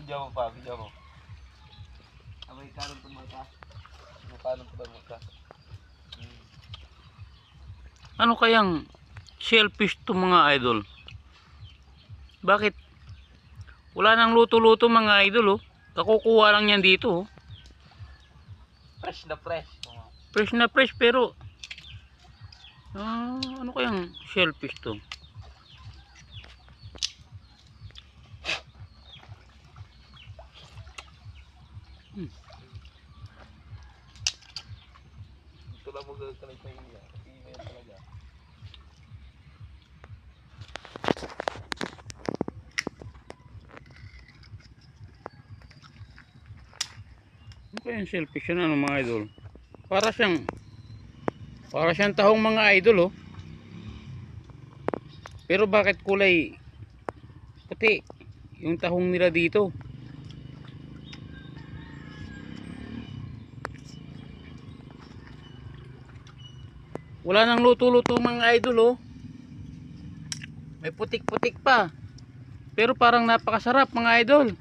Video mo pa, video mo. Abay karon to mga ka. Paano pa ba magka? Ano kayang shellfish to mga idol? Bakit? Wala nang luto-luto mga idol oh. Kakukuha lang yan dito oh. Fresh na fresh. Fresh na fresh pero ano kayang shellfish to? Ito lang mo gagawin sa iya. Email talaga. Ano kayang shellfish yan ano mga idol? Para siyang tahong mga idol oh. Pero bakit kulay puti yung tahong nila dito? Wala nang luto-luto mga idol oh. May putik-putik pa. Pero parang napakasarap mga idol.